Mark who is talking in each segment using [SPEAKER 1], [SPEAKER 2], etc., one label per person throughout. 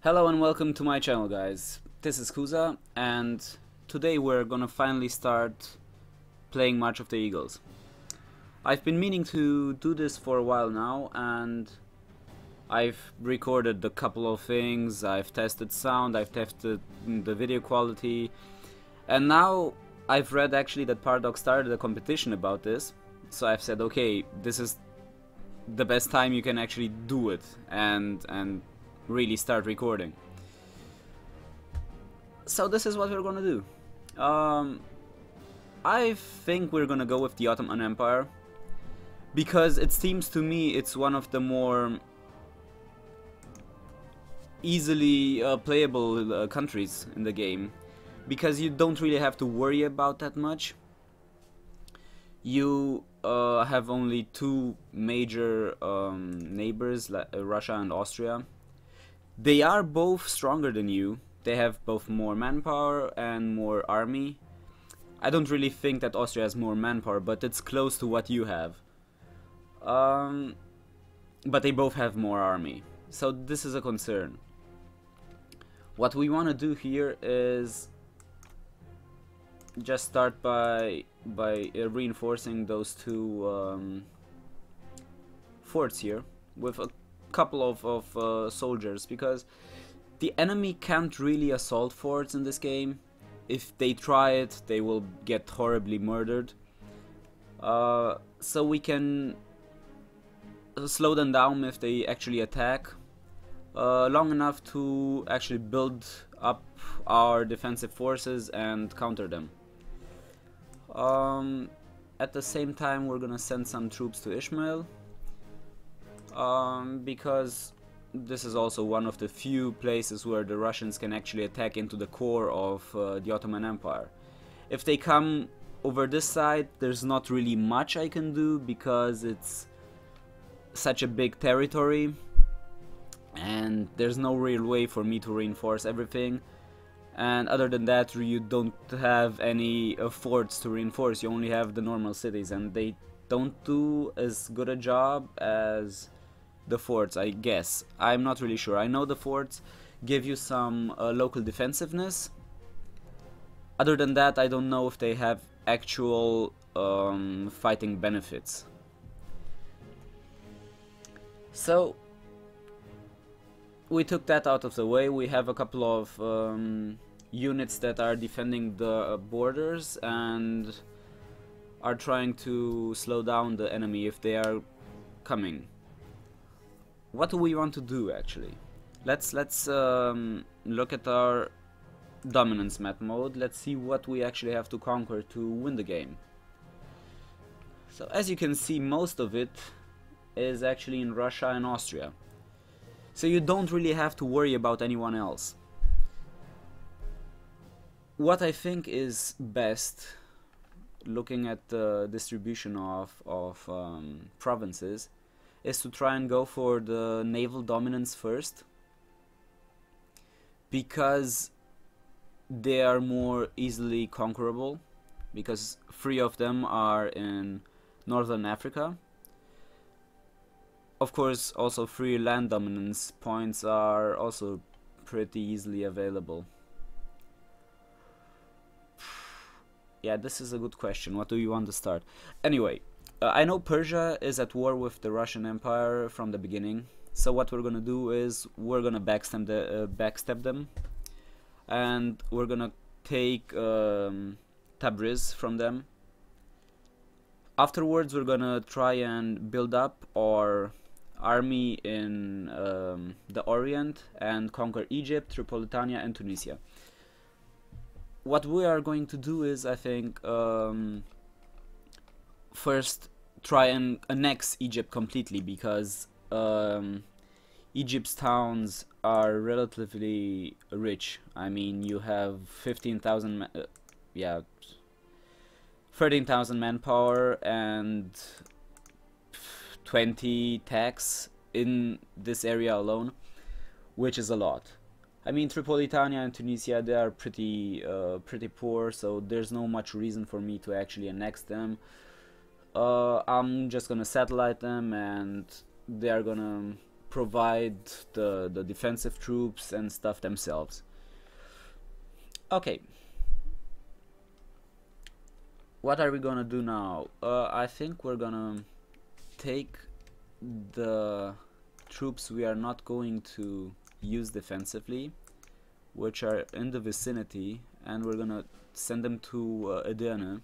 [SPEAKER 1] Hello and welcome to my channel, guys. This is Cuza, and today we're gonna finally start playing March of the Eagles. I've been meaning to do this for a while now, and I've recorded a couple of things, I've tested sound, I've tested the video quality, and now I've read actually that Paradox started a competition about this, so I've said, okay, this is the best time you can actually do it and really start recording. So this is what we're gonna do. I think we're gonna go with the Ottoman Empire because it seems to me it's one of the more easily playable countries in the game, because you don't really have to worry about that much. You have only two major neighbors, like Russia and Austria. They are both stronger than you. They have both more manpower and more army. I don't really think that Austria has more manpower, but it's close to what you have. But they both have more army, so this is a concern. What we want to do here is just start by reinforcing those two forts here with a couple of soldiers, because the enemy can't really assault forts in this game. If they try it, they will get horribly murdered. So we can slow them down if they actually attack long enough to actually build up our defensive forces and counter them. At the same time, we're gonna send some troops to Ishmael, because this is also one of the few places where the Russians can actually attack into the core of the Ottoman Empire. If they come over this side, there's not really much I can do because it's such a big territory and there's no real way for me to reinforce everything. And other than that, you don't have any forts to reinforce. You only have the normal cities, and they don't do as good a job as the forts, I guess. I'm not really sure. I know the forts give you some local defensiveness. Other than that, I don't know if they have actual fighting benefits. So we took that out of the way. We have a couple of units that are defending the borders and are trying to slow down the enemy if they are coming. What do we want to do actually? Let's look at our dominance map mode. Let's see what we actually have to conquer to win the game. So as you can see, most of it is actually in Russia and Austria. So you don't really have to worry about anyone else. What I think is best, looking at the distribution of provinces, is to try and go for the naval dominance first, because they are more easily conquerable, because 3 of them are in northern Africa. Of course, also 3 land dominance points are also pretty easily available. Yeah, this is a good question. What do you want to start? Anyway, I know Persia is at war with the Russian Empire from the beginning. So what we're gonna do is we're gonna backstab them, and we're gonna take Tabriz from them. Afterwards, we're gonna try and build up our army in the Orient and conquer Egypt, Tripolitania and Tunisia. What we are going to do is, I think, first try and annex Egypt completely, because Egypt's towns are relatively rich. I mean, you have 15,000 13,000 manpower and 20 tax in this area alone, which is a lot. I mean, Tripolitania and Tunisia, they are pretty poor, so there's no much reason for me to actually annex them. I'm just gonna satellite them, and they are gonna provide the defensive troops and stuff themselves. Okay, what are we gonna do now? I think we're gonna take the troops we are not going to use defensively, which are in the vicinity, and we're gonna send them to Edirne,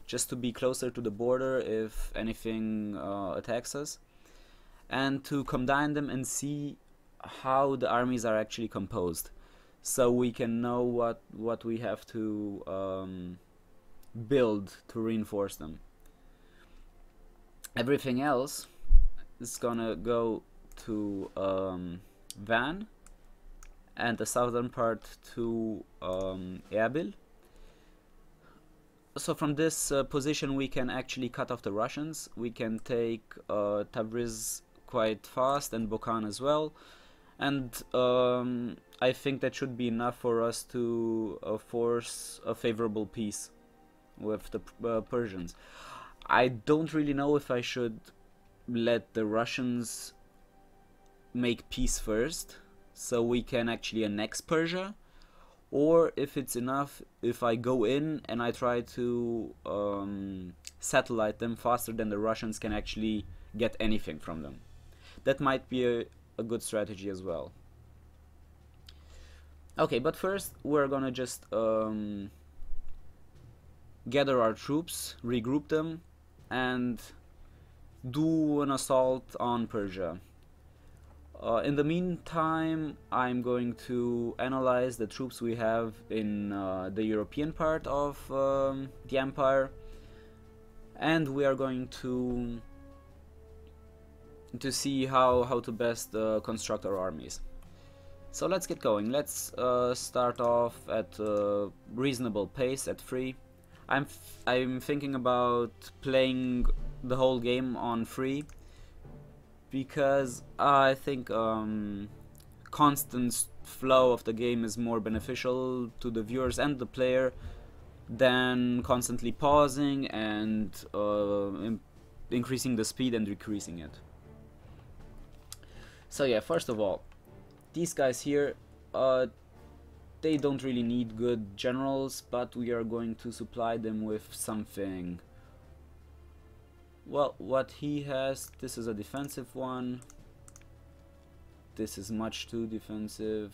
[SPEAKER 1] just to be closer to the border if anything attacks us, and to combine them and see how the armies are actually composed, so we can know what we have to build to reinforce them. Everything else is gonna go to Van, and the southern part to Erbil. So from this position we can actually cut off the Russians. We can take Tabriz quite fast, and Bokhan as well, and I think that should be enough for us to force a favorable peace with the Persians. I don't really know if I should let the Russians make peace first so we can actually annex Persia, or if it's enough if I go in and I try to satellite them faster than the Russians can actually get anything from them. That might be a good strategy as well. Okay, but first we're gonna just gather our troops, regroup them, and do an assault on Persia. In the meantime, I'm going to analyze the troops we have in the European part of the empire, and we are going to see how to best construct our armies. So let's get going. Let's start off at a reasonable pace at 3. I'm thinking about playing the whole game on 3 because I think constant flow of the game is more beneficial to the viewers and the player than constantly pausing and increasing the speed and decreasing it. So yeah, first of all, these guys here, they don't really need good generals, but we are going to supply them with something. Well, what he has, this is a defensive one. This is much too defensive.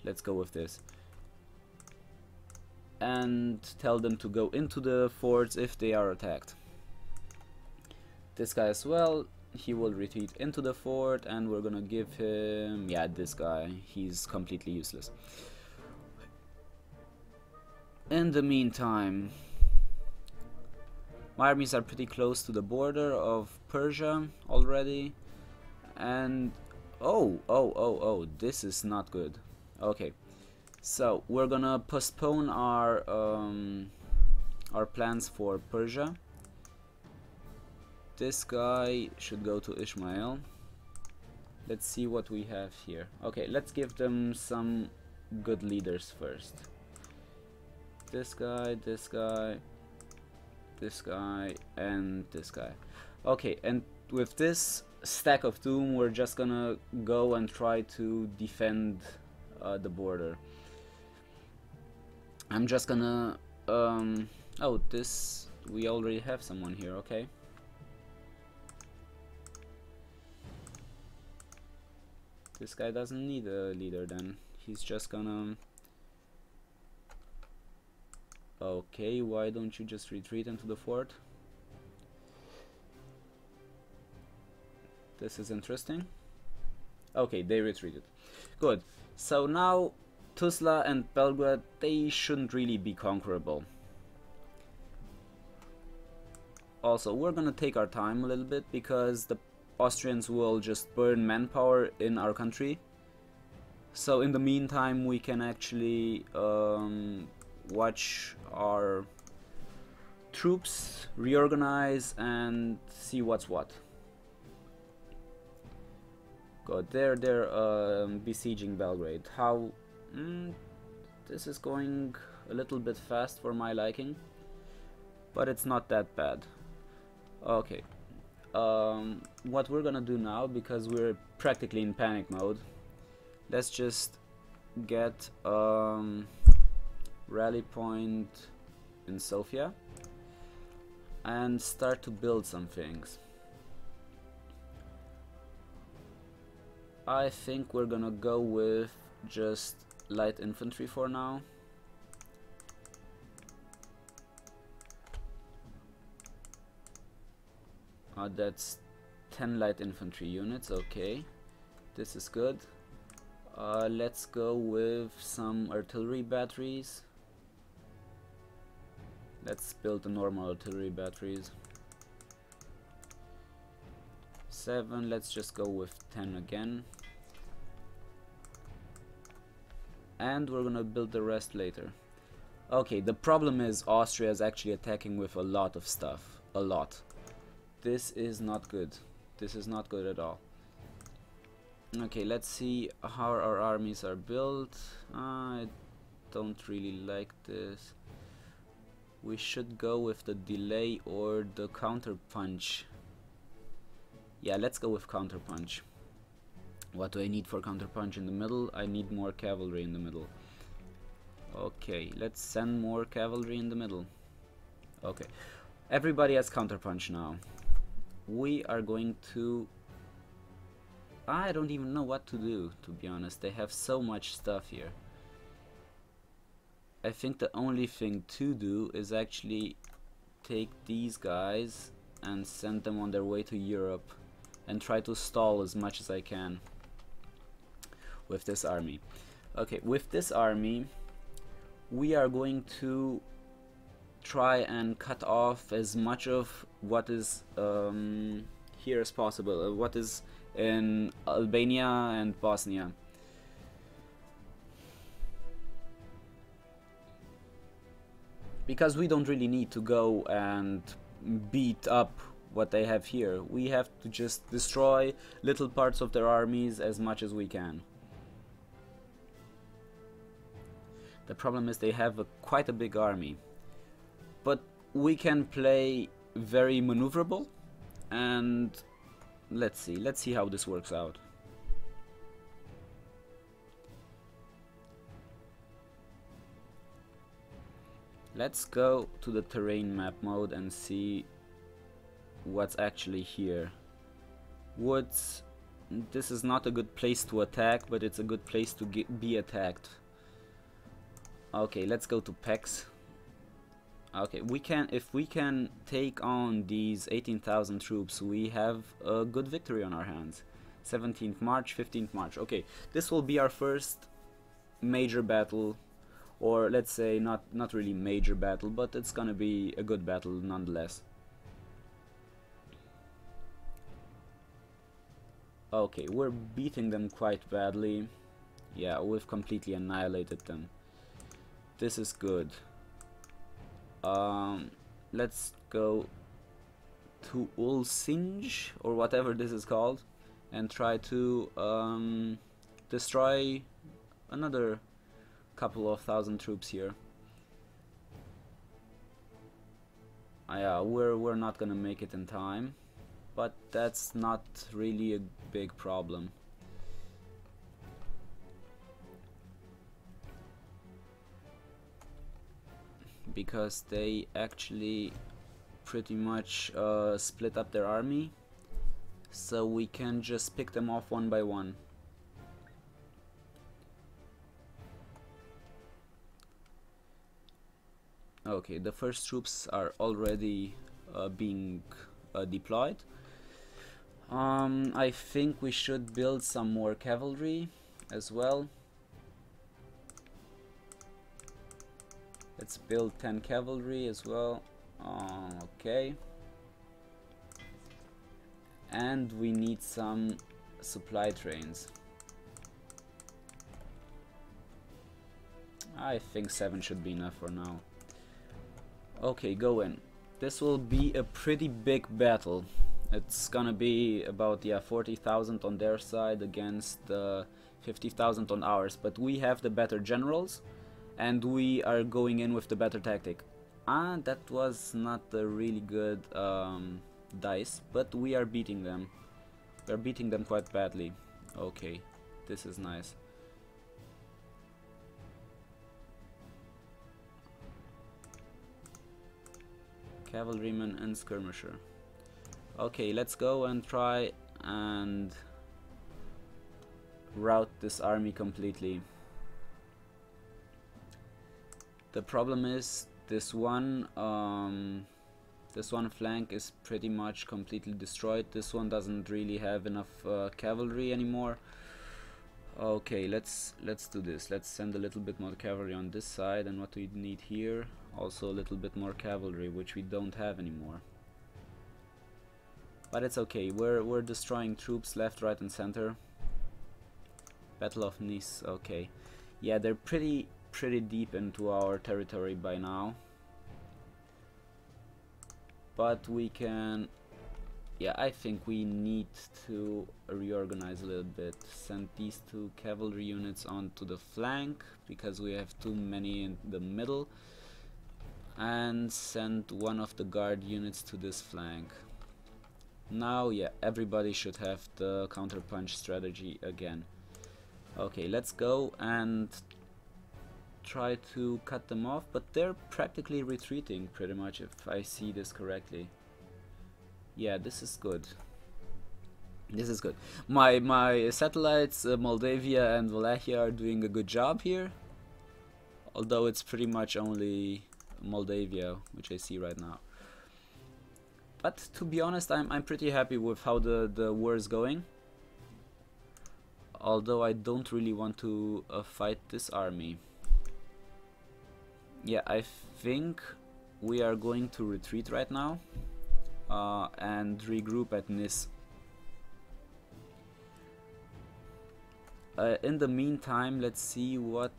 [SPEAKER 1] Let's go with this. And tell them to go into the forts if they are attacked. This guy as well. He will retreat into the fort, and we're gonna give him, yeah, this guy, he's completely useless. In the meantime, my armies are pretty close to the border of Persia already, and oh, this is not good. Okay, so we're gonna postpone our plans for Persia. This guy should go to Ismail. Let's see what we have here. Okay, let's give them some good leaders first. This guy, this guy, this guy, and this guy. Okay, and with this stack of doom, we're just gonna go and try to defend the border. I'm just gonna oh, this, we already have someone here. Okay, this guy doesn't need a leader then. He's just gonna... Okay, why don't you just retreat into the fort? This is interesting. Okay, they retreated. Good. So now Tuzla and Belgrade, they shouldn't really be conquerable. Also, we're gonna take our time a little bit because the Austrians will just burn manpower in our country. So in the meantime we can actually watch our troops reorganize and see what's what. Good, they're besieging Belgrade. How... this is going a little bit fast for my liking, but it's not that bad. Okay. what we're gonna do now, because we're practically in panic mode, let's just get rally point in Sofia and start to build some things. I think we're gonna go with just light infantry for now. That's 10 light infantry units, okay. This is good. Let's go with some artillery batteries. Let's build the normal artillery batteries. 7, let's just go with 10 again. And we're gonna build the rest later. Okay, the problem is Austria is actually attacking with a lot of stuff. A lot. This is not good. This is not good at all. Okay, let's see how our armies are built. I don't really like this. We should go with the delay or the counter punch. Yeah, let's go with counter punch. What do I need for counter punch in the middle? I need more cavalry in the middle. Okay, let's send more cavalry in the middle. Okay, everybody has counter punch now. We are going to... I don't even know what to do, to be honest. They have so much stuff here. I think the only thing to do is actually take these guys and send them on their way to Europe and try to stall as much as I can with this army. Okay, with this army we are going to try and cut off as much of what is here as possible, what is in Albania and Bosnia. Because we don't really need to go and beat up what they have here. We have to just destroy little parts of their armies as much as we can. The problem is they have quite a big army. But we can play very maneuverable, and let's see how this works out. Let's go to the terrain map mode and see what's actually here. Woods. This is not a good place to attack, but it's a good place to be attacked. Okay, let's go to PEX. Okay, if we can take on these 18,000 troops, we have a good victory on our hands. 17th March, 15th March. Okay, this will be our first major battle, or let's say not really major battle, but it's gonna be a good battle nonetheless. Okay, we're beating them quite badly. Yeah, we've completely annihilated them. This is good. Let's go to Ulcinj, or whatever this is called, and try to destroy another couple of thousand troops here. Yeah, we're not gonna make it in time, but that's not really a big problem. Because they actually pretty much split up their army, so we can just pick them off one by one. Okay, the first troops are already being deployed. I think we should build some more cavalry as well. Let's build 10 cavalry as well. Okay. And we need some supply trains. I think 7 should be enough for now. Okay, go in. This will be a pretty big battle. It's gonna be about 40,000 on their side against 50,000 on ours, but we have the better generals and we are going in with the better tactic. That was not a really good dice, but we are beating them. We are beating them quite badly. Okay, this is nice. Cavalryman and skirmisher. Okay, let's go and try and rout this army completely. The problem is this one flank is pretty much completely destroyed. This one doesn't really have enough cavalry anymore. Okay, let's do this. Let's send a little bit more cavalry on this side, and what we need here, also a little bit more cavalry, which we don't have anymore. But it's okay. We're destroying troops left, right, and center. Battle of Nice. Okay, yeah, they're pretty deep into our territory by now. But we can, yeah, I think we need to reorganize a little bit. Send these 2 cavalry units onto the flank because we have too many in the middle, and send one of the guard units to this flank. Now, yeah, everybody should have the counterpunch strategy again. Okay, let's go and try to cut them off, but they're practically retreating pretty much, if I see this correctly. Yeah, this is good. This is good. My satellites, Moldavia and Wallachia, are doing a good job here, although it's pretty much only Moldavia which I see right now. But to be honest, I'm pretty happy with how the war is going. Although I don't really want to fight this army. Yeah, I think we are going to retreat right now and regroup at Nice. In the meantime, let's see what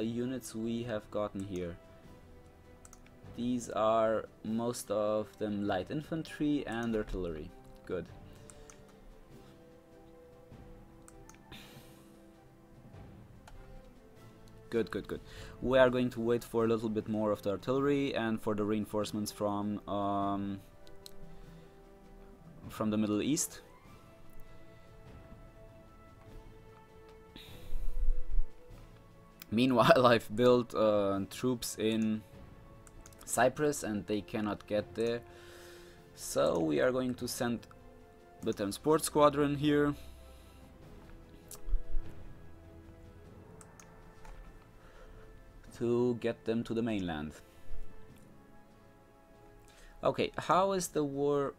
[SPEAKER 1] units we have gotten here. These are most of them light infantry and artillery. Good. Good. We are going to wait for a little bit more of the artillery and for the reinforcements from the Middle East. Meanwhile, I've built troops in Cyprus and they cannot get there. So we are going to send the transport squadron here. To get them to the mainland. Okay, how is the war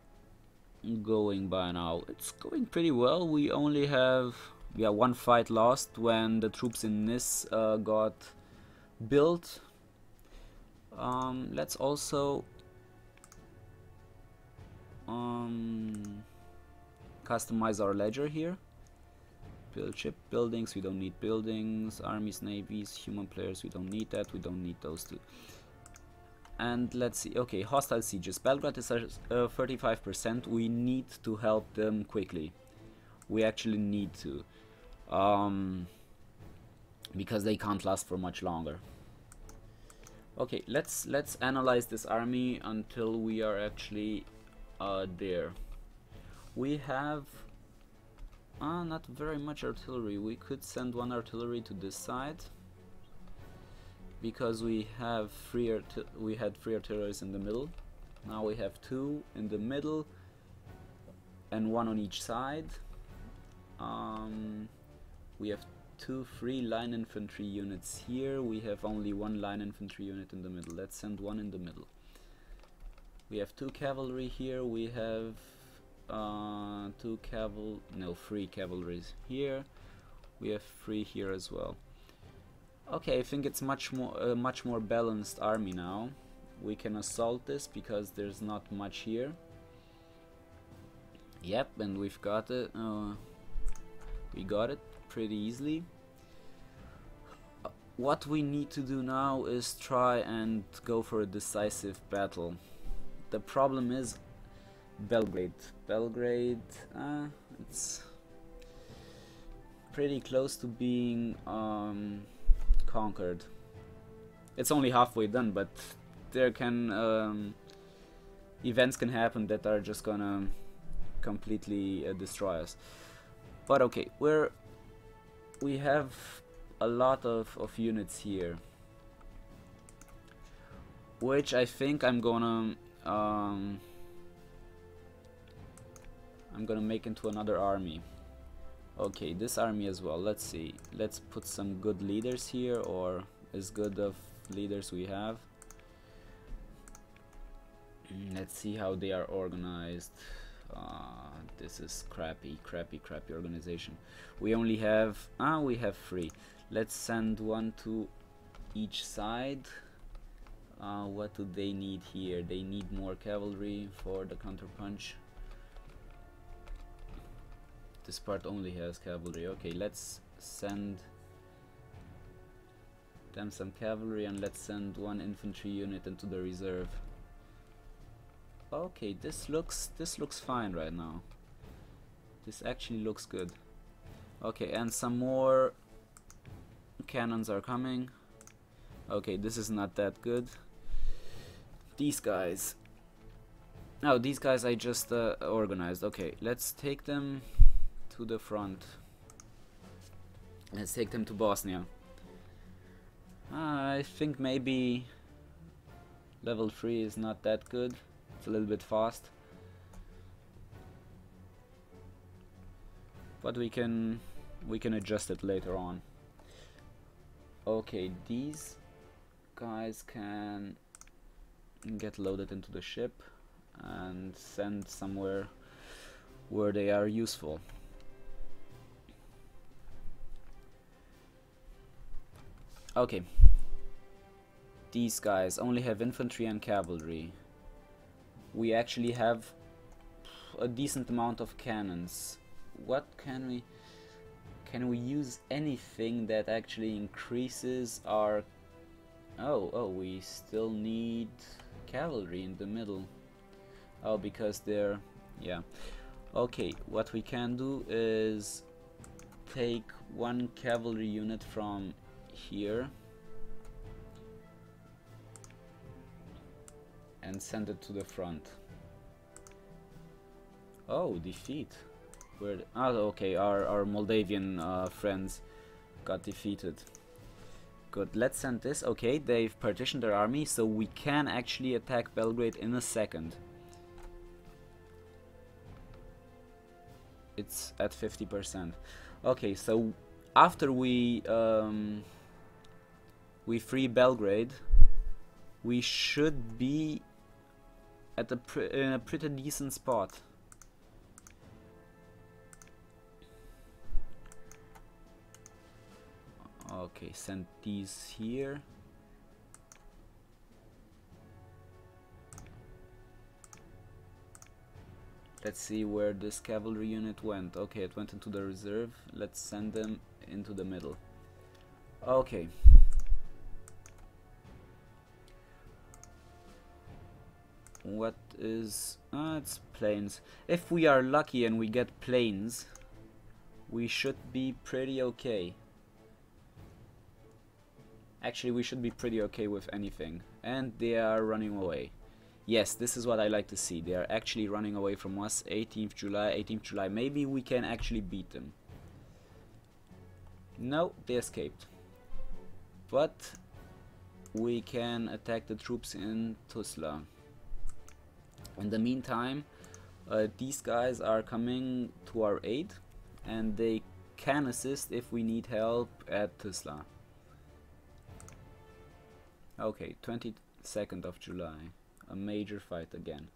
[SPEAKER 1] going by now? It's going pretty well. We only have one fight lost when the troops in Nice got built. Let's also customize our ledger here. Build ship buildings, we don't need buildings. Armies, navies, human players, we don't need that. We don't need those two. And let's see. Okay, hostile sieges. Belgrade is 35%. We need to help them quickly. We actually need to, because they can't last for much longer. Okay, let's analyze this army until we are actually there. We have not very much artillery. We could send one artillery to this side because we had three artilleries in the middle. Now we have 2 in the middle and 1 on each side. We have 2 free line infantry units here. We have only 1 line infantry unit in the middle. Let's send 1 in the middle. We have 2 cavalry here. We have 3 cavalries here. We have 3 here as well. Okay, I think it's much more balanced army now. We can assault this because there's not much here. Yep, and we've got it. We got it pretty easily. What we need to do now is try and go for a decisive battle. The problem is Belgrade. It's pretty close to being conquered. It's only halfway done, but there can events can happen that are just gonna completely destroy us. But okay, we have a lot of units here, which I think I'm gonna make into another army. Okay, this army as well. Let's see. Let's put some good leaders here, or as good of leaders we have. Let's see how they are organized. This is crappy organization. We only have we have 3. Let's send one to each side. What do they need here? They need more cavalry for the counterpunch. This part only has cavalry. Okay, let's send them some cavalry, and let's send 1 infantry unit into the reserve. Okay, this looks fine right now. This actually looks good. Okay, and some more cannons are coming. Okay, this is not that good. These guys. Oh, these guys I just organized. Okay, let's take them to the front. Let's take them to Bosnia. I think maybe level 3 is not that good. It's a little bit fast, but we can adjust it later on. Okay, these guys can get loaded into the ship and sent somewhere where they are useful. Okay, these guys only have infantry and cavalry. We actually have a decent amount of cannons. What can we use anything that actually increases our... Oh, we still need cavalry in the middle. Oh, because they're... yeah. Okay, what we can do is take 1 cavalry unit from here and send it to the front. Oh, defeat. Okay, our Moldavian friends got defeated. Good, let's send this. Okay, they've partitioned their army, so we can actually attack Belgrade in a second. It's at 50%. Okay, so after we free Belgrade, we should be at in a pretty decent spot. Okay, send these here. Let's see where this cavalry unit went. Okay, it went into the reserve. Let's send them into the middle. Okay. What is... it's plains. If we are lucky and we get plains, we should be pretty okay. Actually, we should be pretty okay with anything. And they are running away. Yes, this is what I like to see. They are actually running away from us. 18th July. Maybe we can actually beat them. No, they escaped. But we can attack the troops in Tuzla. In the meantime, these guys are coming to our aid, and they can assist if we need help at Tuzla. Okay, 22nd of July. A major fight again.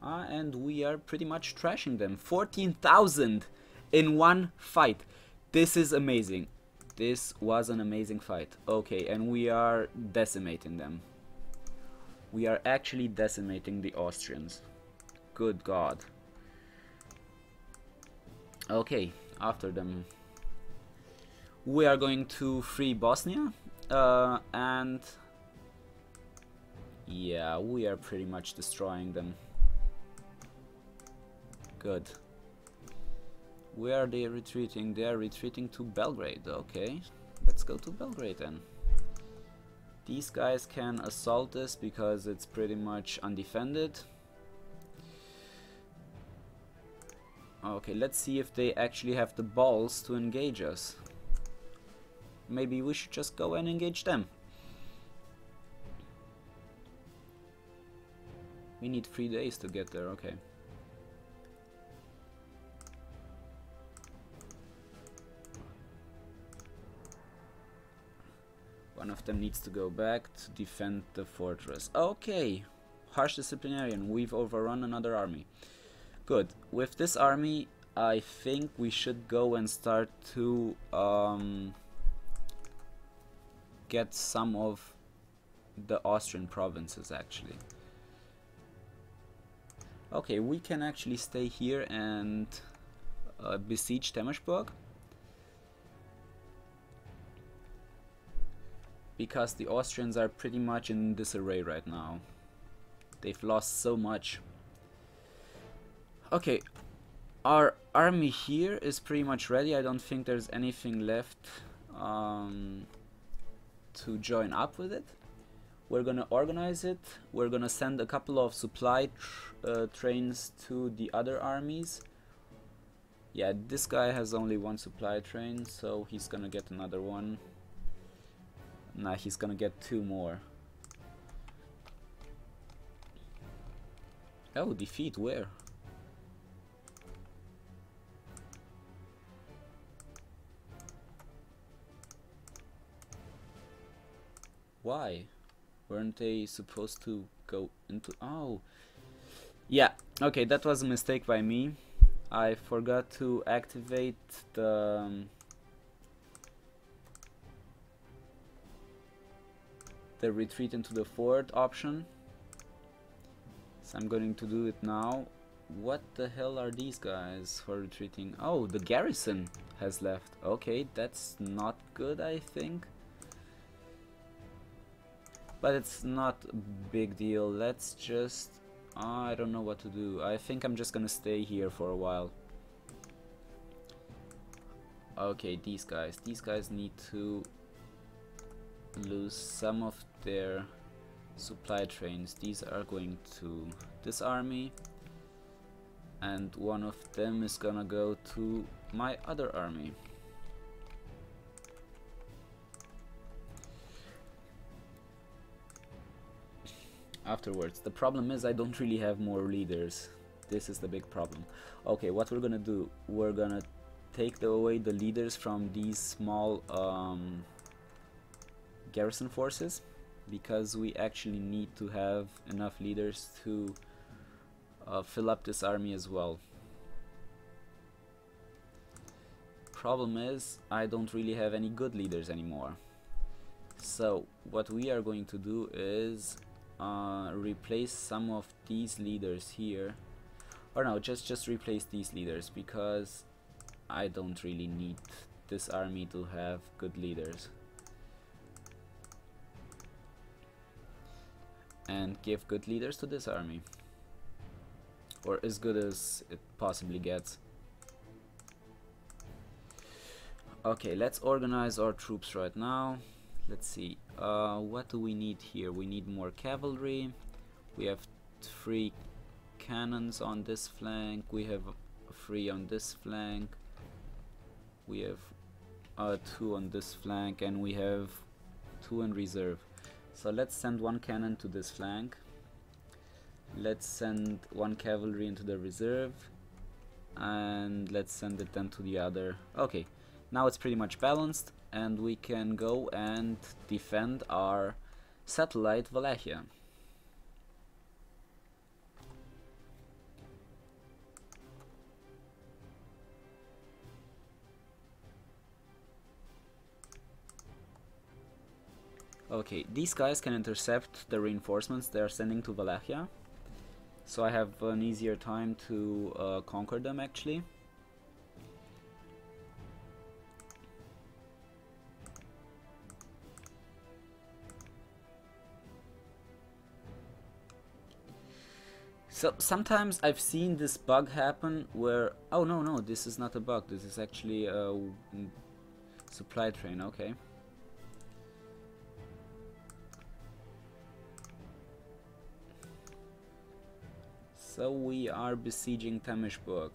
[SPEAKER 1] And we are pretty much trashing them. 14,000 in one fight. This is amazing. This was an amazing fight. Okay, and we are decimating them. We are actually decimating the Austrians. Good God. Okay, after them. We are going to free Bosnia. And... yeah, we are pretty much destroying them. Good. Where are they retreating? They are retreating to Belgrade. Okay, let's go to Belgrade then. These guys can assault this because it's pretty much undefended. Okay, let's see if they actually have the balls to engage us. Maybe we should just go and engage them. We need 3 days to get there, okay. One of them needs to go back to defend the fortress. Okay, harsh disciplinarian, we've overrun another army. Good, with this army I think we should go and start to get some of the Austrian provinces actually. Okay, we can actually stay here and besiege Temesburg, because the Austrians are pretty much in disarray right now. They've lost so much. Okay, our army here is pretty much ready. I don't think there's anything left to join up with it. We're gonna organize it. We're gonna send a couple of supply trains to the other armies. Yeah, this guy has only 1 supply train, so he's gonna get another one. Nah, he's gonna get 2 more. Oh, defeat where? Why? Weren't they supposed to go into... Oh! Yeah, okay, that was a mistake by me. I forgot to activate the retreat into the fort option. So I'm going to do it now. What the hell are these guys for retreating? Oh, the garrison has left. Okay, that's not good, I think. But it's not a big deal. Let's just... I don't know what to do. I think I'm just gonna stay here for a while. Okay, these guys need to lose some of their supply trains. These are going to this army, and one of them is gonna go to my other army. Afterwards, the problem is I don't really have more leaders. This is the big problem. Okay, what we're gonna do, we're gonna take away the leaders from these small garrison forces, because we actually need to have enough leaders to fill up this army as well. Problem is, I don't really have any good leaders anymore. So what we are going to do is replace some of these leaders here, or no, just replace these leaders, because I don't really need this army to have good leaders, and give good leaders to this army, or as good as it possibly gets. Okay, let's organize our troops right now. Let's see, what do we need here? We need more cavalry. We have 3 cannons on this flank. We have 3 on this flank. We have 2 on this flank, and we have 2 in reserve. So let's send 1 cannon to this flank. Let's send 1 cavalry into the reserve, and let's send it then to the other. Okay, now it's pretty much balanced, and we can go and defend our satellite Wallachia. Okay, these guys can intercept the reinforcements they are sending to Wallachia, so I have an easier time to conquer them actually. So sometimes I've seen this bug happen where... Oh no, this is not a bug, this is actually a supply train, okay. So we are besieging Temishburg.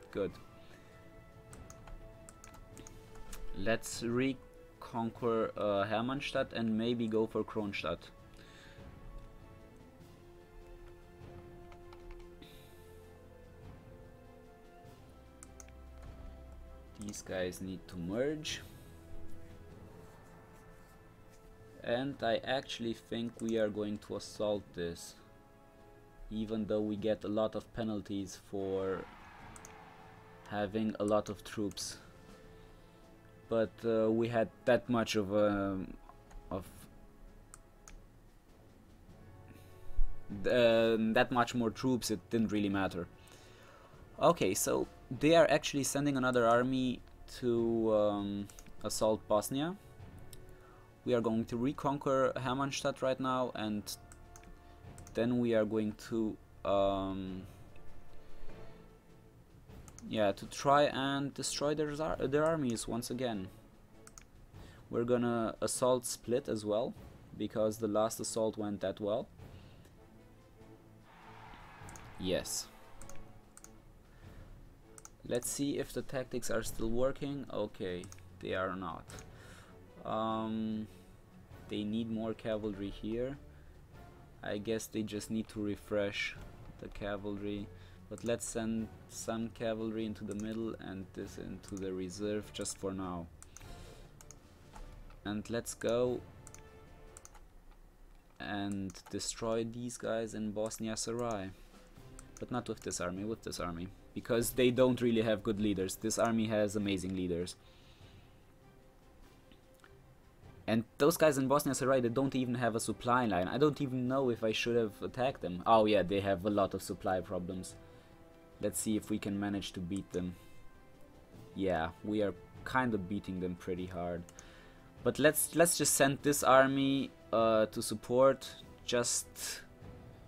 [SPEAKER 1] Good. Let's reconquer Hermannstadt and maybe go for Kronstadt. These guys need to merge. And I actually think we are going to assault this, even though we get a lot of penalties for having a lot of troops. But we had that much of that much more troops, it didn't really matter. Okay, so they are actually sending another army to assault Bosnia. We are going to reconquer Hermannstadt right now, and then we are going to yeah, to try and destroy their armies once again. We're gonna assault Split as well, because the last assault went that well. Yes. Let's see if the tactics are still working. Okay, they are not. They need more cavalry here. I guess they just need to refresh the cavalry. But let's send some cavalry into the middle and this into the reserve just for now. And let's go and destroy these guys in Bosnia Sarai. But not with this army, with this army. Because they don't really have good leaders. This army has amazing leaders. And those guys in Bosnia Sarai, they don't even have a supply line. I don't even know if I should have attacked them. Oh yeah, they have a lot of supply problems. Let's see if we can manage to beat them. Yeah, we are kind of beating them pretty hard. But let's just send this army to support, just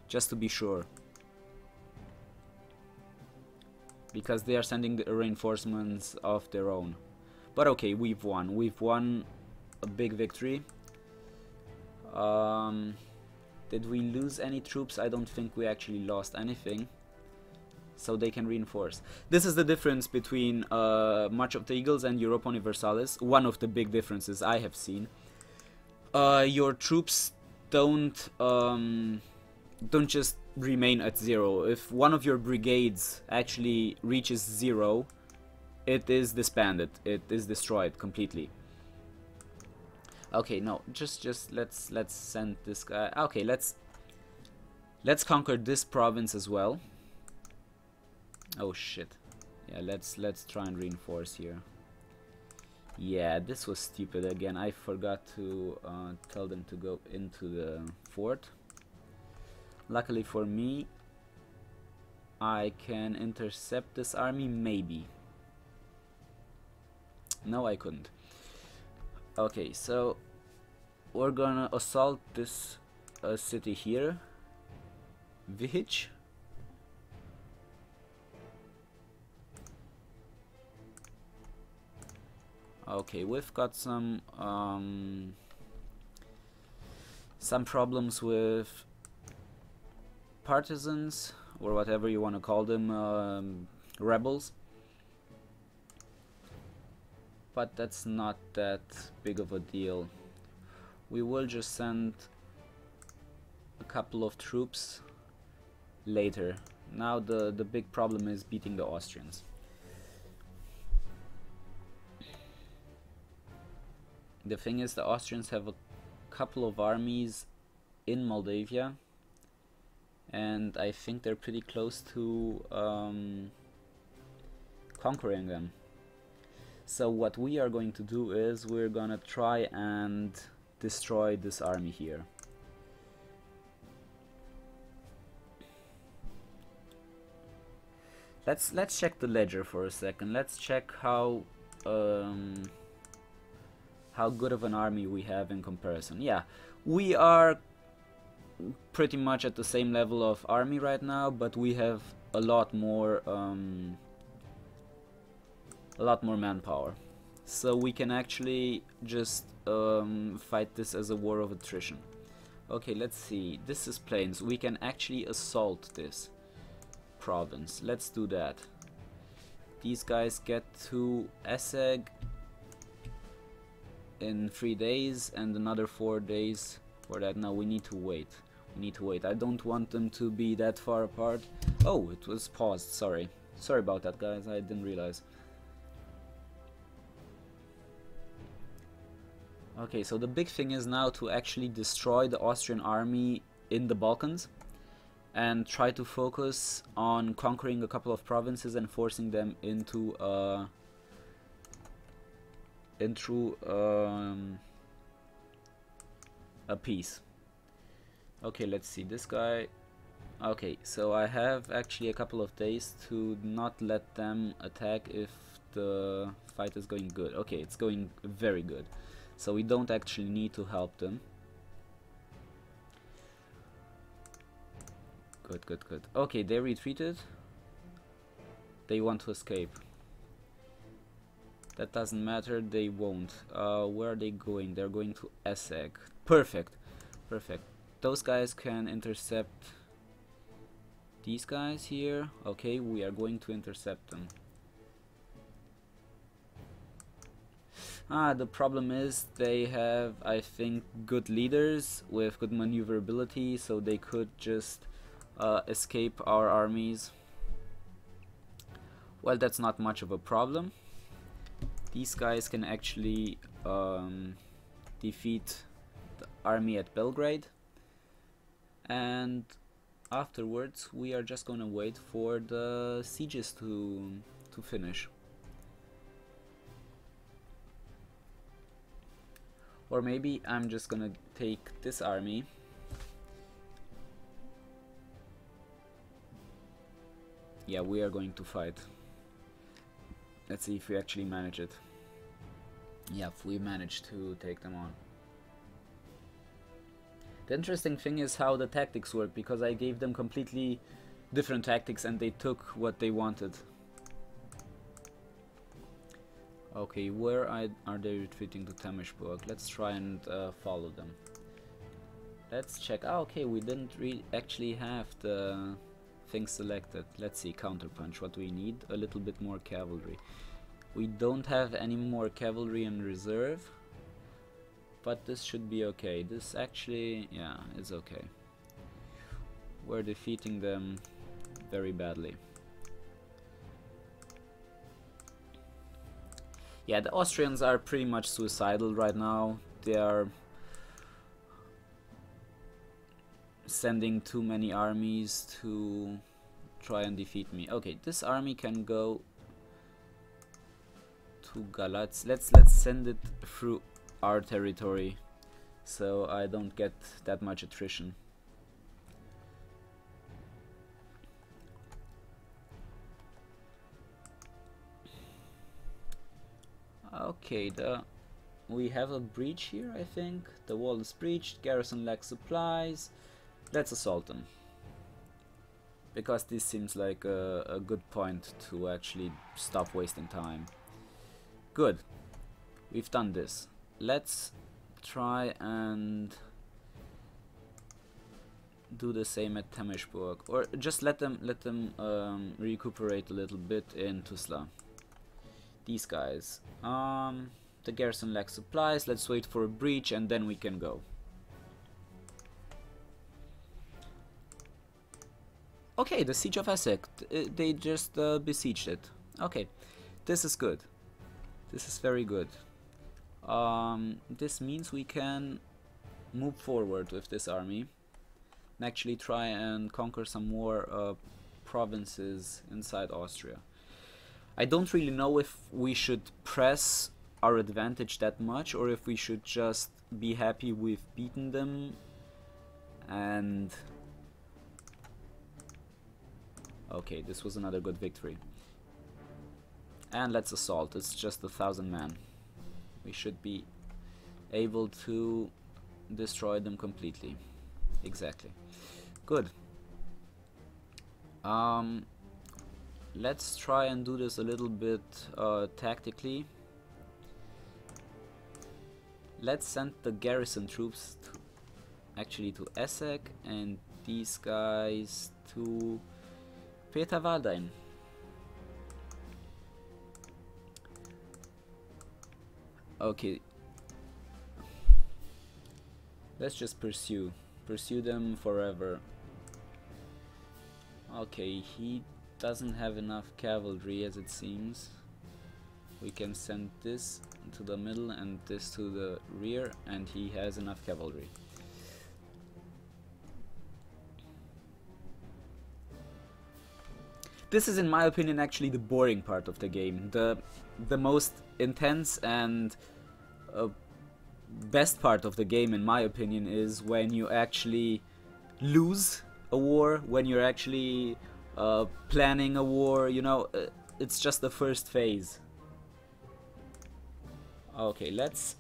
[SPEAKER 1] to be sure. Because they are sending the reinforcements of their own. But okay, we've won. We've won a big victory. Did we lose any troops? I don't think we actually lost anything. So they can reinforce. This is the difference between March of the Eagles and Europa Universalis. One of the big differences I have seen. Your troops don't just remain at 0. If one of your brigades actually reaches 0, it is disbanded. It is destroyed completely. Okay, no, just let's send this guy. Okay, let's conquer this province as well. Oh shit. Yeah, let's try and reinforce here. Yeah, this was stupid again. I forgot to tell them to go into the fort. Luckily for me, I can intercept this army, maybe. No, I couldn't. Okay, so we're gonna assault this city here, Vihich. Okay, we've got some problems with partisans, or whatever you want to call them, rebels. But that's not that big of a deal. We will just send a couple of troops later. Now the big problem is beating the Austrians. The thing is, the Austrians have a couple of armies in Moldavia, and I think they're pretty close to conquering them. So what we are going to do is we're gonna try and destroy this army here. Let's check the ledger for a second. Let's check how good of an army we have in comparison. Yeah, we are pretty much at the same level of army right now, but we have a lot more manpower. So we can actually just fight this as a war of attrition. Okay, let's see. This is plains. We can actually assault this. province. Let's do that. These guys get to Esseg in 3 days and another 4 days for that. Now we need to wait. We need to wait. I don't want them to be that far apart. Oh, it was paused. Sorry. Sorry about that, guys. I didn't realize. Okay, so the big thing is now to actually destroy the Austrian army in the Balkans and try to focus on conquering a couple of provinces and forcing them into a peace. Okay, let's see this guy. Okay, so I have actually a couple of days to not let them attack if the fight is going good. Okay, it's going very good, so we don't actually need to help them. Good, good, good. Okay, they retreated. They want to escape. That doesn't matter, they won't. Where are they going? They're going to Esseg. Perfect, perfect. Those guys can intercept these guys here. Okay, we are going to intercept them. The problem is they have, I think, good leaders with good maneuverability, so they could just escape our armies. Well, that's not much of a problem. These guys can actually defeat the army at Belgrade, and afterwards we are just gonna wait for the sieges to finish. Or maybe I'm just gonna take this army yeah, we are going to fight. Let's see if we actually manage it. Yeah, if we manage to take them on. The interesting thing is how the tactics work, because I gave them completely different tactics and they took what they wanted. Okay, where are they retreating to Temesburg? Let's try and follow them. Let's check. Ah, okay, we didn't actually have the thing selected. Let's see, counterpunch. What do we need? A little bit more cavalry. We don't have any more cavalry in reserve, but this should be okay. This actually, yeah, is okay. We're defeating them very badly. Yeah, the Austrians are pretty much suicidal right now. They are sending too many armies to try and defeat me. Okay, this army can go to Galatz. Let's send it through our territory, so I don't get that much attrition. Okay, we have a breach here, I think. The wall is breached, garrison lacks supplies. Let's assault them, because this seems like a good point to actually stop wasting time. Good, we've done this. Let's try and do the same at Temesburg, or just let them recuperate a little bit in Tuzla. These guys, the garrison lacks supplies. Let's wait for a breach and then we can go. Okay, the siege of Essek, they just besieged it. Okay, this is good. This is very good. This means we can move forward with this army and actually try and conquer some more provinces inside Austria. I don't really know if we should press our advantage that much, or if we should just be happy with beating them and... Okay, this was another good victory. And let's assault. It's just 1,000 men. We should be able to destroy them completely. Exactly. Good. Let's try and do this a little bit tactically. Let's send the garrison troops to Essek, and these guys to Peter Waldein. Okay. Let's just pursue them forever. Okay, he doesn't have enough cavalry as it seems. We can send this to the middle and this to the rear, and he has enough cavalry. This is, in my opinion, actually the boring part of the game. The most intense and best part of the game, in my opinion, is when you actually lose a war, when you're actually planning a war, you know, it's just the first phase. Okay, let's...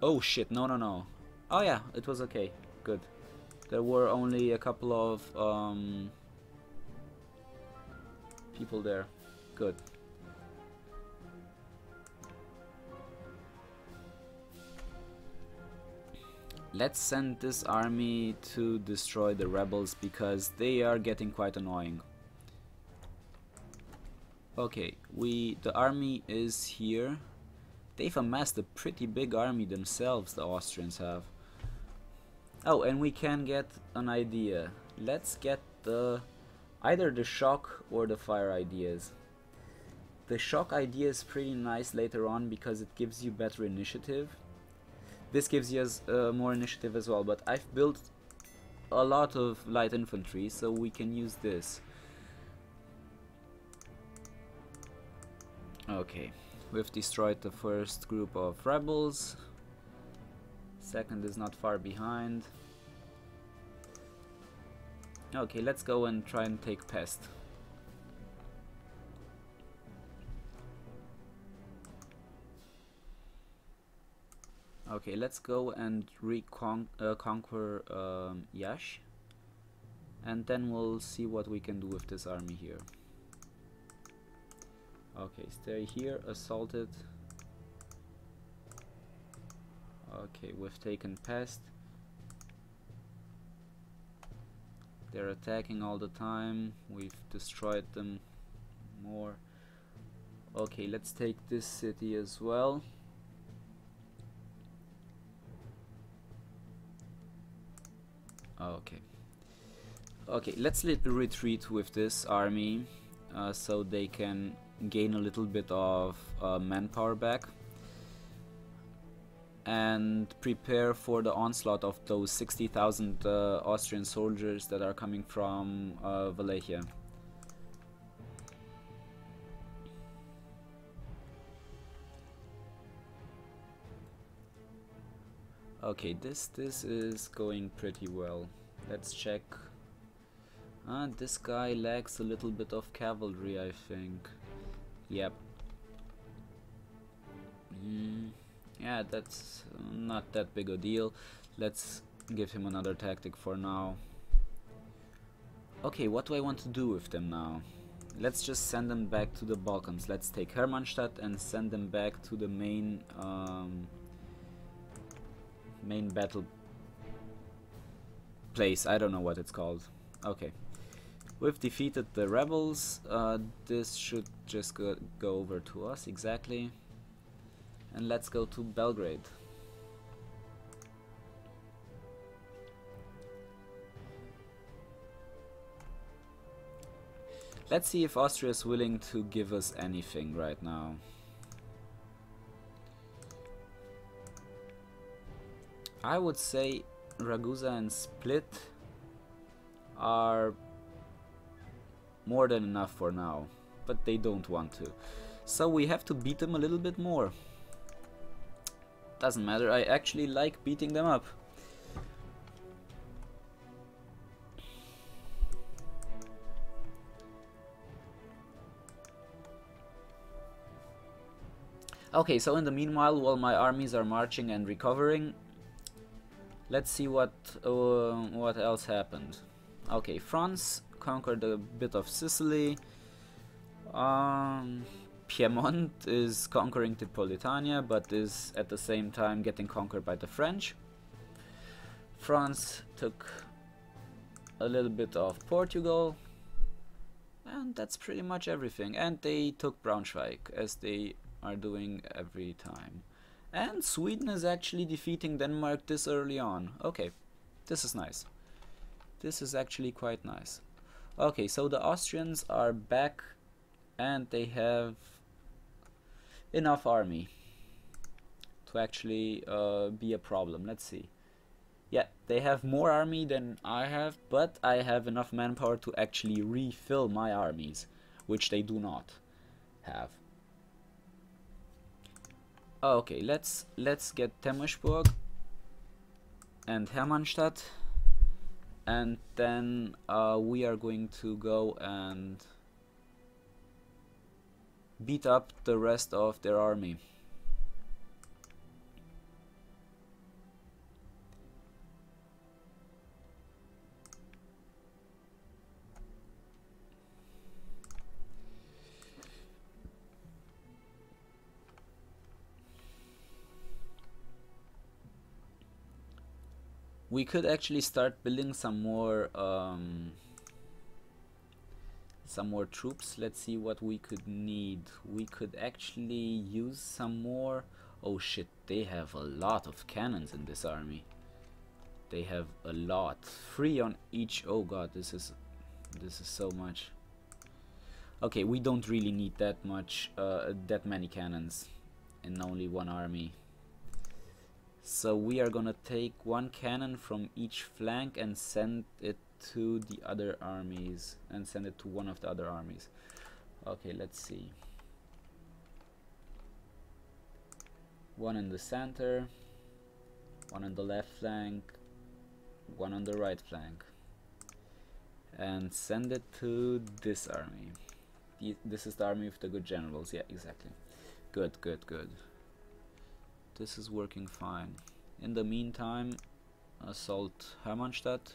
[SPEAKER 1] Oh shit, no. Oh yeah, it was okay, good. There were only a couple of people there, good. Let's send this army to destroy the rebels because they are getting quite annoying. Okay, the army is here. They've amassed a pretty big army themselves, the Austrians have. Oh, and we can get an idea. Let's get either the shock or the fire ideas. The shock idea is pretty nice later on because it gives you better initiative. This gives you more initiative as well, but I've built a lot of light infantry, so we can use this. Okay, we've destroyed the first group of rebels. Second is not far behind. Okay, let's go and try and take Pest. Okay, let's go and conquer Yash, and then we'll see what we can do with this army here. Okay, stay here, assault it. Okay, we've taken Pest. They're attacking all the time. We've destroyed them more. Okay, let's take this city as well. Okay. Okay, let's retreat with this army so they can gain a little bit of manpower back and prepare for the onslaught of those 60,000 Austrian soldiers that are coming from Wallachia. Okay, this is going pretty well. Let's check. This guy lacks a little bit of cavalry, I think. Yep. Yeah, that's not that big a deal. Let's give him another tactic for now. Okay, what do I want to do with them now? Let's just send them back to the Balkans. Let's take Hermannstadt and send them back to the main battle place. I don't know what it's called. Okay. We've defeated the rebels. This should just go over to us, exactly. And let's go to Belgrade. Let's see if Austria is willing to give us anything right now. I would say Ragusa and Split are more than enough for now, but they don't want to. So we have to beat them a little bit more. Doesn't matter, I actually like beating them up. Okay, so in the meanwhile, while my armies are marching and recovering, let's see what else happened. Okay, France conquered a bit of Sicily. Piedmont is conquering Tripolitania, but is at the same time getting conquered by the French. France took a little bit of Portugal. And that's pretty much everything. And they took Braunschweig, as they are doing every time. And Sweden is actually defeating Denmark this early on. Okay, this is nice. This is actually quite nice. Okay, so the Austrians are back and they have enough army to actually be a problem. Let's see. Yeah, they have more army than I have, but I have enough manpower to actually refill my armies, which they do not have. Okay, let's get Temesburg and Hermannstadt, and then we are going to go and beat up the rest of their army. We could actually start building some more troops. Let's see what we could need. We could actually use some more. Oh shit, they have a lot of cannons in this army. They have a lot. 3 on each. Oh god, this is so much. Okay, we don't really need that many cannons in only one army. So we are gonna take 1 cannon from each flank and send it to the other armies, and send it to one of the other armies. Okay, let's see. 1 in the center, 1 on the left flank, 1 on the right flank, and send it to this army. This is the army with the good generals. Yeah, exactly. Good, good, good. This is working fine. In the meantime, assault Hermannstadt.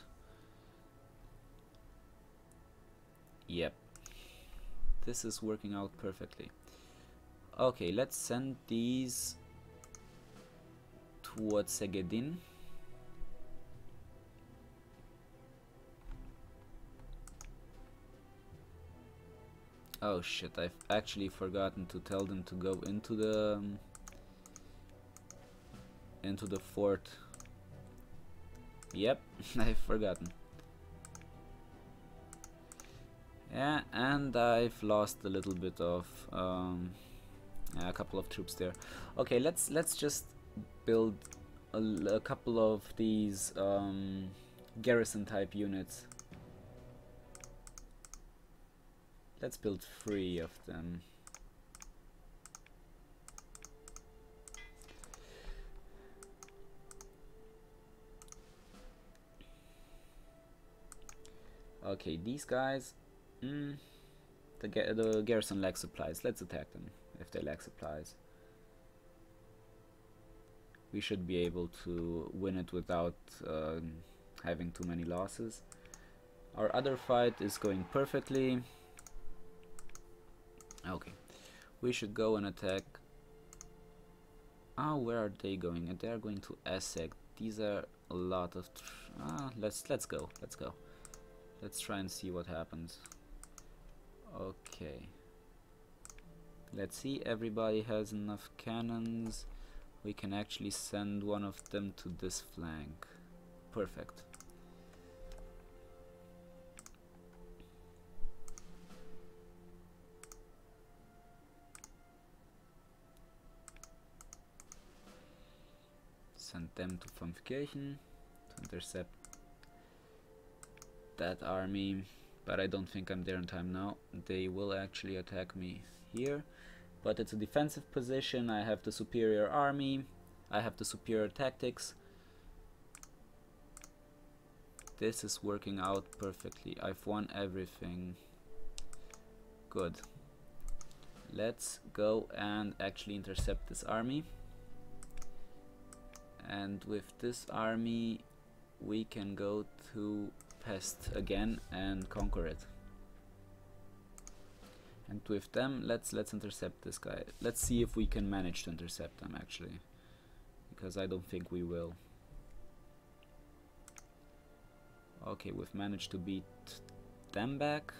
[SPEAKER 1] Yep. This is working out perfectly. Okay, let's send these towards Segedin. Oh shit, I've actually forgotten to tell them to go into the fort. Yep, I've forgotten. Yeah, and I've lost a little bit of a couple of troops there. Okay, let's just build a couple of these garrison type units. Let's build 3 of them. Okay, these guys, the garrison lacks supplies. Let's attack them if they lack supplies. We should be able to win it without having too many losses. Our other fight is going perfectly. Okay, we should go and attack. Ah, where are they going? They are going to Essek. These are a lot of. Let's go. Let's go. Let's try and see what happens. Okay. Let's see. Everybody has enough cannons. We can actually send one of them to this flank. Perfect. Send them to Pfaffkirchen to intercept that army, but I don't think I'm there in time now. They will actually attack me here, but it's a defensive position. I have the superior army, I have the superior tactics. This is working out perfectly. I've won everything. Good. Let's go and actually intercept this army, and with this army we can go to Pest again and conquer it. And with them, let's intercept this guy. Let's see if we can manage to intercept them actually, because I don't think we will. Okay, we've managed to beat them back.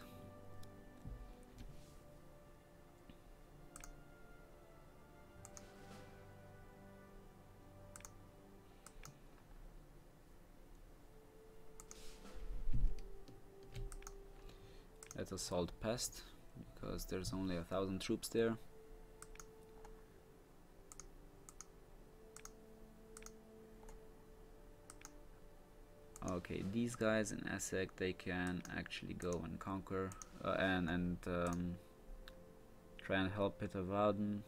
[SPEAKER 1] Let's assault Pest, because there's only 1,000 troops there. Okay, these guys in Essek, they can actually go and conquer and try and help Peterwarden.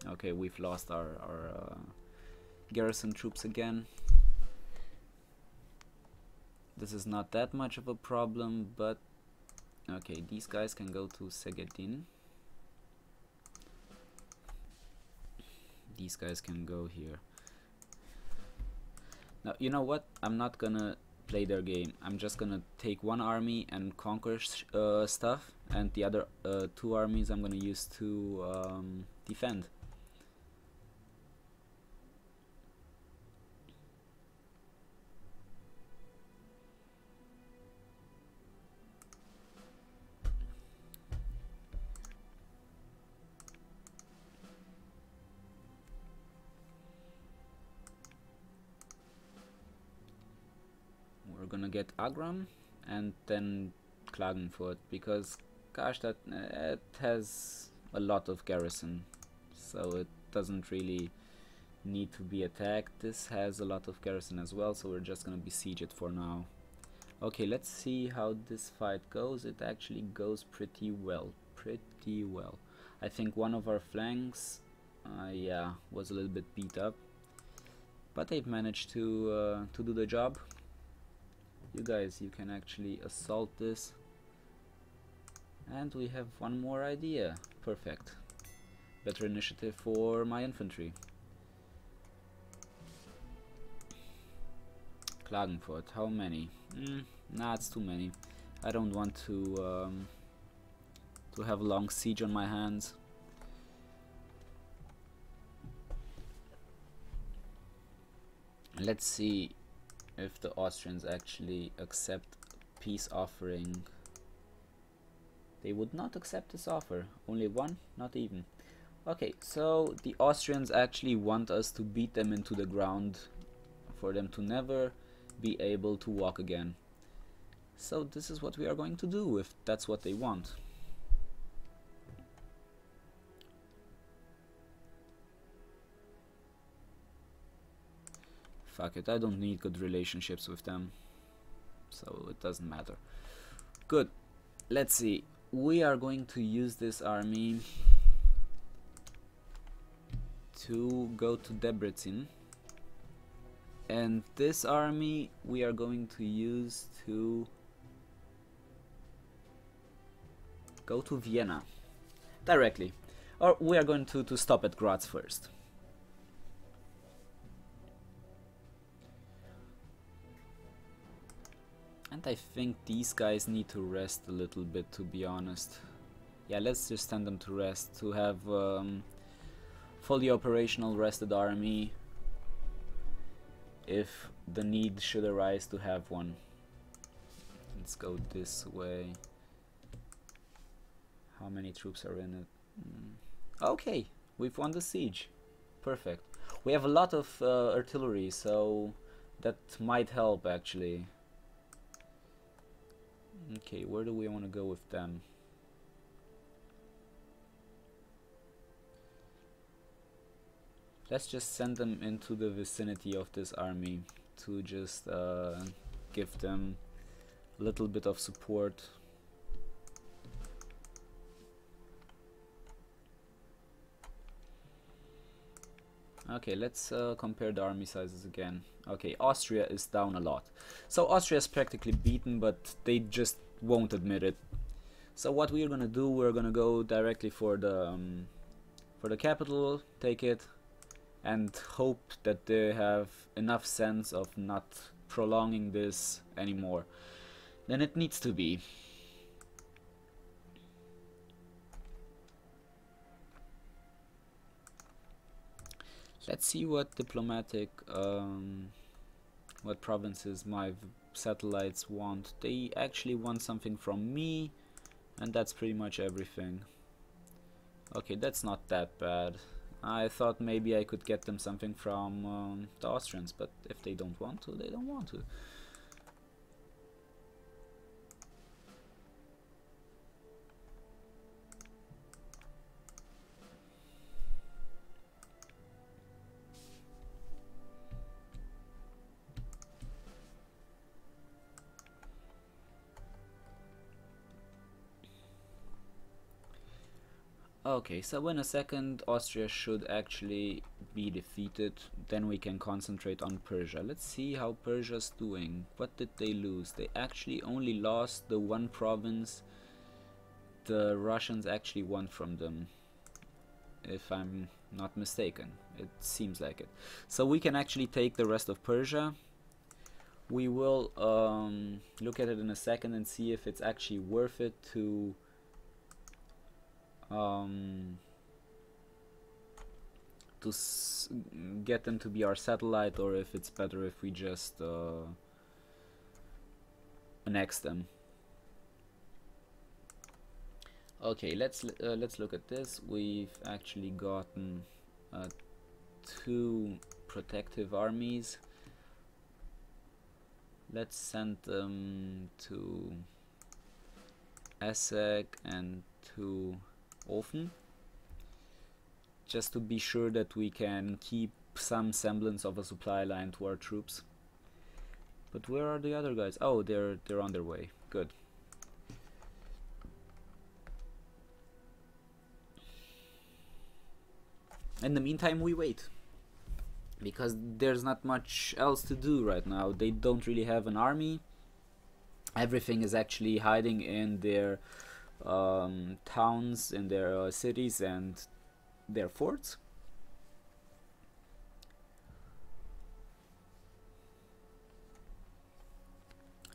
[SPEAKER 1] Okay, we've lost our garrison troops again. This is not that much of a problem, but okay, these guys can go to Segedin. These guys can go here. Now, you know what? I'm not gonna play their game. I'm just gonna take one army and conquer stuff, and the other 2 armies I'm gonna use to defend. We're gonna get Agram and then Klagenfurt, because gosh, that it has a lot of garrison, so it doesn't really need to be attacked. This has a lot of garrison as well, so we're just gonna besiege it for now. Okay, let's see how this fight goes. It actually goes pretty well. I think one of our flanks yeah, was a little bit beat up, but they've managed to do the job. You guys, you can actually assault this, and we have one more idea. Perfect. Better initiative for my infantry. Klagenfurt, how many? Nah, it's too many. I don't want to have a long siege on my hands. Let's see if the Austrians actually accept peace offering. They would not accept this offer. Only one? Not even. Okay, so the Austrians actually want us to beat them into the ground, for them to never be able to walk again. So this is what we are going to do, if that's what they want. Fuck it, I don't need good relationships with them, so it doesn't matter. Good, let's see. We are going to use this army to go to Debrecen, and this army we are going to use to go to Vienna directly, or we are going to stop at Graz first. And I think these guys need to rest a little bit, to be honest. Yeah, let's just send them to rest, to have fully operational rested army if the need should arise to have one. Let's go this way. How many troops are in it? Okay, we've won the siege. Perfect. We have a lot of artillery, so that might help actually. Okay, where do we want to go with them? Let's just send them into the vicinity of this army to just give them a little bit of support. Okay, let's compare the army sizes again. Okay, Austria is down a lot. So Austria is practically beaten, but they just won't admit it. So what we're gonna do, we're gonna go directly for the capital, take it, and hope that they have enough sense of not prolonging this anymore than it needs to be. Let's see what diplomatic, what provinces my satellites want. They actually want something from me, and that's pretty much everything. Okay, that's not that bad. I thought maybe I could get them something from the Austrians, but if they don't want to, they don't want to. Okay, so in a second Austria should actually be defeated, then we can concentrate on Persia. Let's see how Persia's doing. What did they lose? They actually only lost the one province the Russians actually won from them, if I'm not mistaken. It seems like it. So we can actually take the rest of Persia. We will look at it in a second and see if it's actually worth it to get them to be our satellite, or if it's better if we just annex them. Okay, let's look at this. We've actually gotten 2 protective armies. Let's send them to Essek and to Ofen, just to be sure that we can keep some semblance of a supply line to our troops. But where are the other guys? Oh, they're on their way. Good. In the meantime, we wait, because there's not much else to do right now. They don't really have an army. Everything is actually hiding in their towns, in their cities and their forts.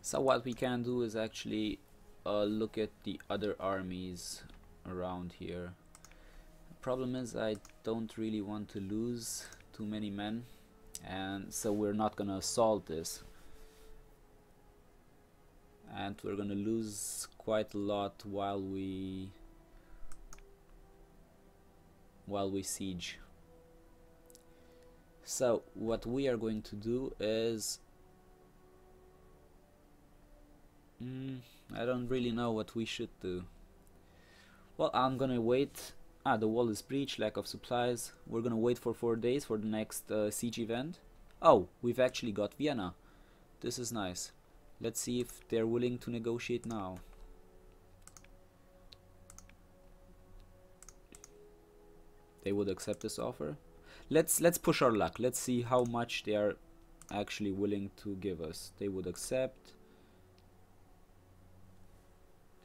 [SPEAKER 1] So what we can do is actually look at the other armies around here. Problem is, I don't really want to lose too many men, and so we're not gonna assault this, and we're gonna lose quite a lot while we siege. So what we are going to do is I don't really know what we should do. Well, I'm gonna wait. The wall is breached, lack of supplies. We're gonna wait for 4 days for the next siege event. Oh, we've actually got Vienna. This is nice. Let's see if they're willing to negotiate now. They would accept this offer. Let's push our luck. Let's see how much they are actually willing to give us. They would accept.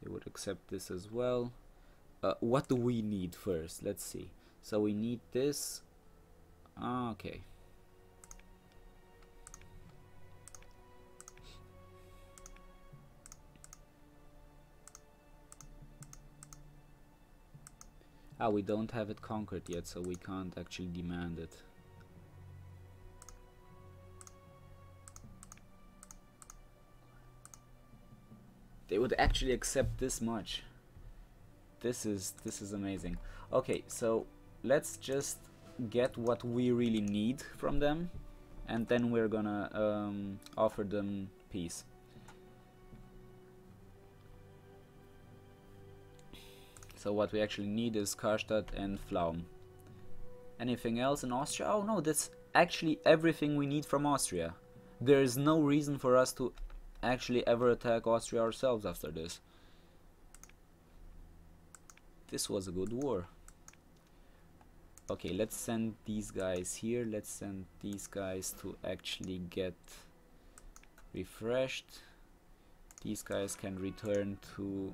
[SPEAKER 1] They would accept this as well. What do we need first? Let's see. So we need this. Okay. We don't have it conquered yet, so we can't actually demand it. They would actually accept this much. This is amazing. Okay, so let's just get what we really need from them, and then we're gonna offer them peace. So what we actually need is Karstadt and Pflaum. Anything else in Austria? Oh no, that's actually everything we need from Austria. There is no reason for us to actually ever attack Austria ourselves after this. This was a good war. Okay, let's send these guys here. Let's send these guys to actually get refreshed. These guys can return to...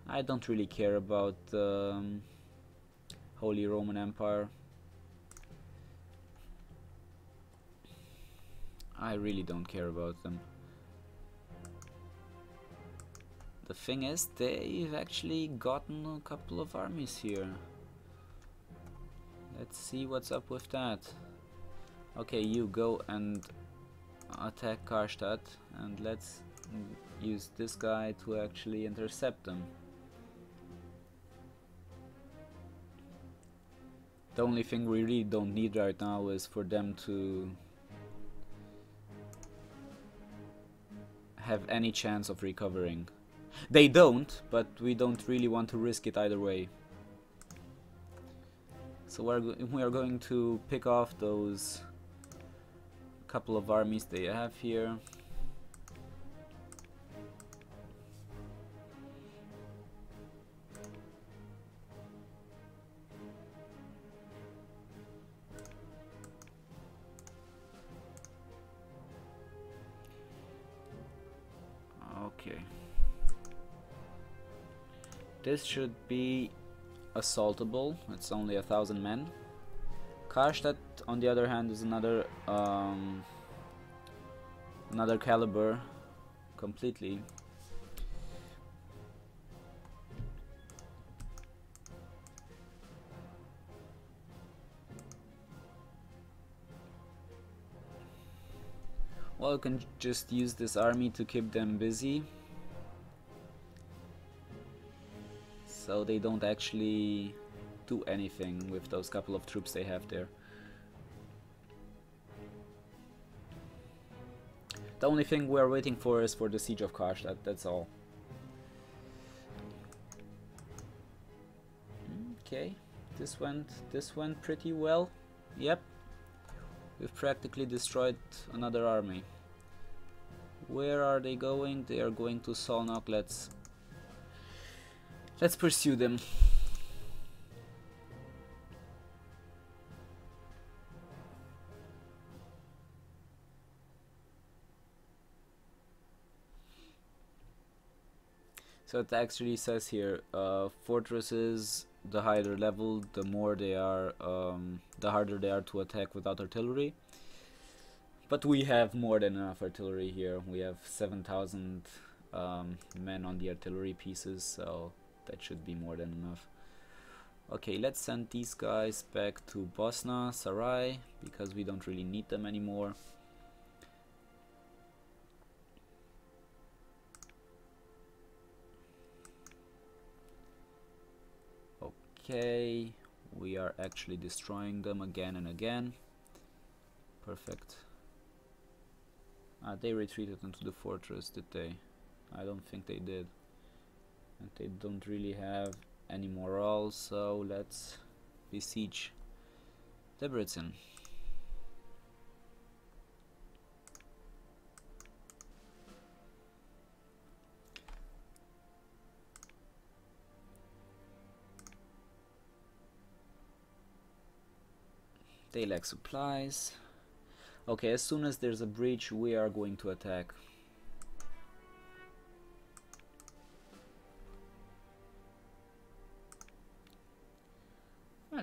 [SPEAKER 1] I don't really care about the Holy Roman Empire. I really don't care about them. The thing is, they've actually gotten a couple of armies here. Let's see what's up with that. Okay, you go and attack Karstadt, and let's use this guy to actually intercept them. The only thing we really don't need right now is for them to have any chance of recovering. They don't, but we don't really want to risk it either way. So we are going to pick off those couple of armies they have here. This should be assaultable. It's only 1,000 men. Karstadt, on the other hand, is another caliber completely. Well, you can just use this army to keep them busy, so they don't actually do anything with those couple of troops they have there. The only thing we're waiting for is for the siege of Karstadt, that's all. Okay, this went pretty well. Yep. We've practically destroyed another army. Where are they going? They are going to Solnok. Let's pursue them. So it actually says here, fortresses, the higher level, the more they are, the harder they are to attack without artillery. But we have more than enough artillery here. We have 7,000 men on the artillery pieces, so that should be more than enough. Okay, let's send these guys back to Bosna, Sarai, because we don't really need them anymore. Okay, we are actually destroying them again and again. Perfect. They retreated into the fortress, did they? I don't think they did. And they don't really have any morale, so let's besiege Debrecen. They lack supplies. Okay, as soon as there's a breach, we are going to attack.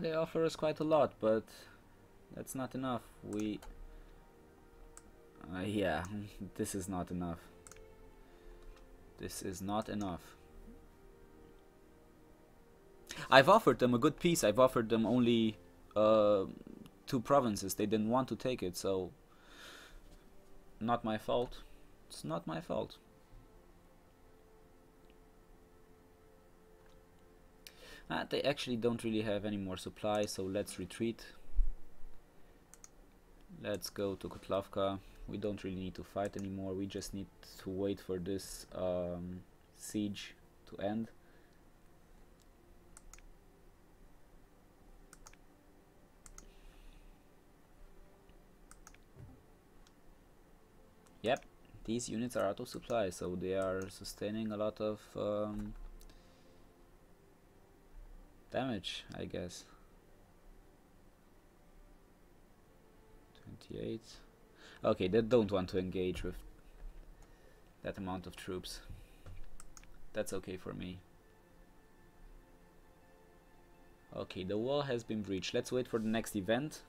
[SPEAKER 1] They offer us quite a lot, but that's not enough. Yeah, this is not enough. This is not enough. I've offered them a good peace. I've offered them only 2 provinces. They didn't want to take it, so not my fault. It's not my fault. They actually don't really have any more supply, so let's retreat. Let's go to Kotlovka. We don't really need to fight anymore. We just need to wait for this siege to end. Yep, these units are out of supply, so they are sustaining a lot of damage, I guess. 28. Okay, they don't want to engage with that amount of troops. That's okay for me. Okay, the wall has been breached. Let's wait for the next event.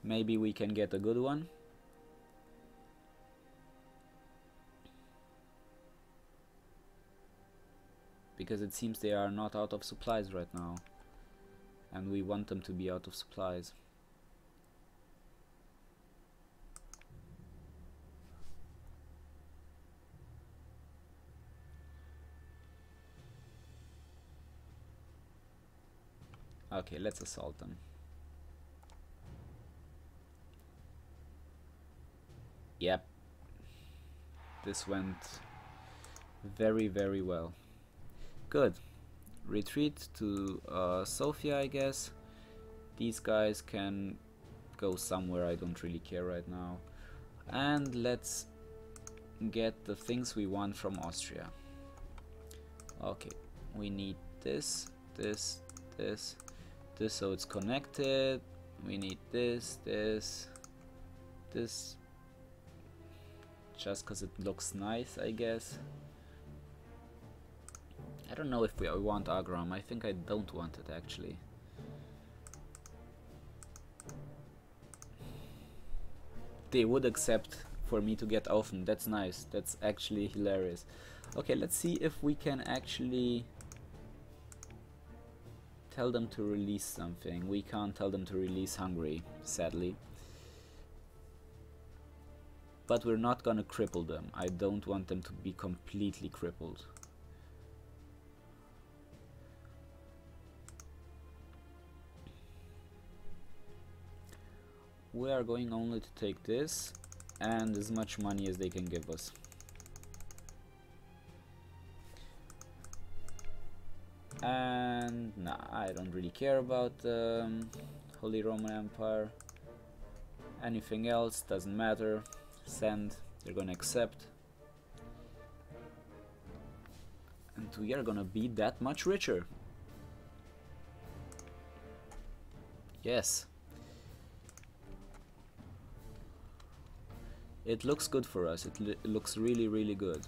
[SPEAKER 1] Maybe we can get a good one. Because it seems they are not out of supplies right now, and we want them to be out of supplies. Okay, let's assault them. Yep, this went very, very well. Good. Retreat to Sofia, I guess. These guys can go somewhere, I don't really care right now. And let's get the things we want from Austria. Okay, we need this, this, this, this, so it's connected. We need this, this, this, just because it looks nice, I guess. don't know if I want Agram. I think I don't want it actually. They would accept for me to get Offen. That's nice. That's actually hilarious. Okay, let's see if we can actually tell them to release something. We can't tell them to release Hungary, sadly. But we're not gonna cripple them. I don't want them to be completely crippled. We are going only to take this and as much money as they can give us. And nah, I don't really care about Holy Roman Empire. Anything else doesn't matter. Send, they're gonna accept. And we are gonna be that much richer. Yes. It looks good for us. It looks really, really good.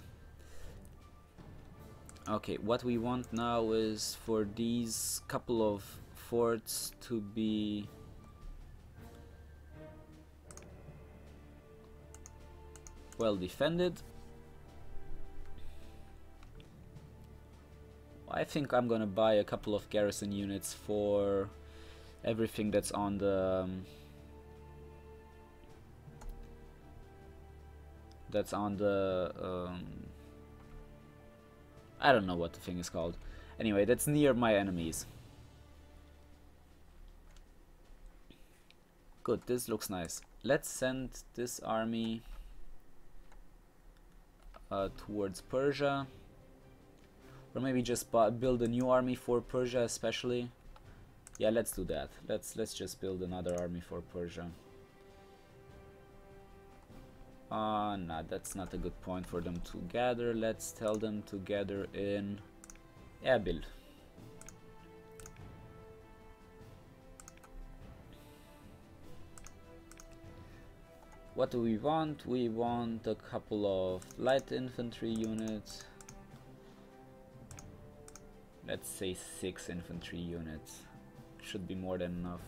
[SPEAKER 1] Okay, what we want now is for these couple of forts to be well defended. I think I'm gonna buy a couple of garrison units for everything that's on the I don't know what the thing is called. Anyway, that's near my enemies. Good, this looks nice. Let's send this army towards Persia. Or maybe just build a new army for Persia especially. Yeah, let's do that. Let's just build another army for Persia. Nah, that's not a good point for them to gather. Let's tell them to gather in Erbil. What do we want? We want a couple of light infantry units. Let's say 6 infantry units. Should be more than enough.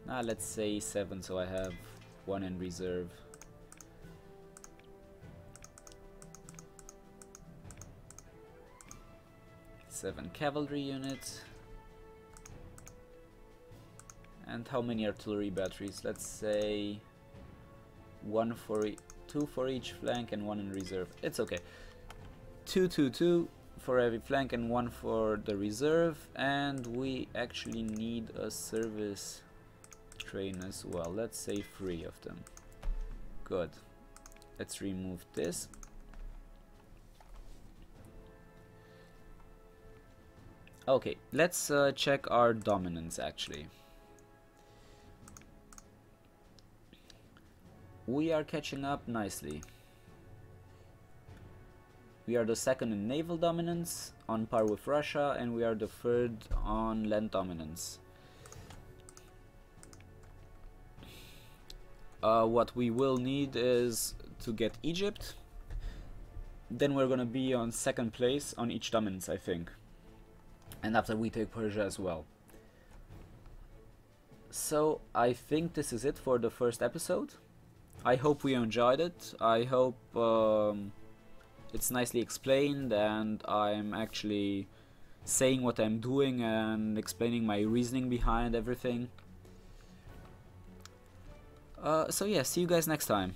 [SPEAKER 1] Nah, let's say 7 so I have 1 in reserve. Seven cavalry units. And how many artillery batteries? Let's say 2 for each flank and 1 in reserve. It's okay. 2 for every flank and 1 for the reserve. And we actually need a service train as well. Let's say 3 of them. Good. Let's remove this. Okay, let's check our dominance actually. We are catching up nicely. We are the 2nd in naval dominance, on par with Russia, and we are the 3rd on land dominance. What we will need is to get Egypt. Then we're gonna be on 2nd place on each dominance, I think. And after we take Persia as well. So I think this is it for the first episode. I hope we enjoyed it. I hope it's nicely explained and I'm actually saying what I'm doing and explaining my reasoning behind everything. So yeah, see you guys next time.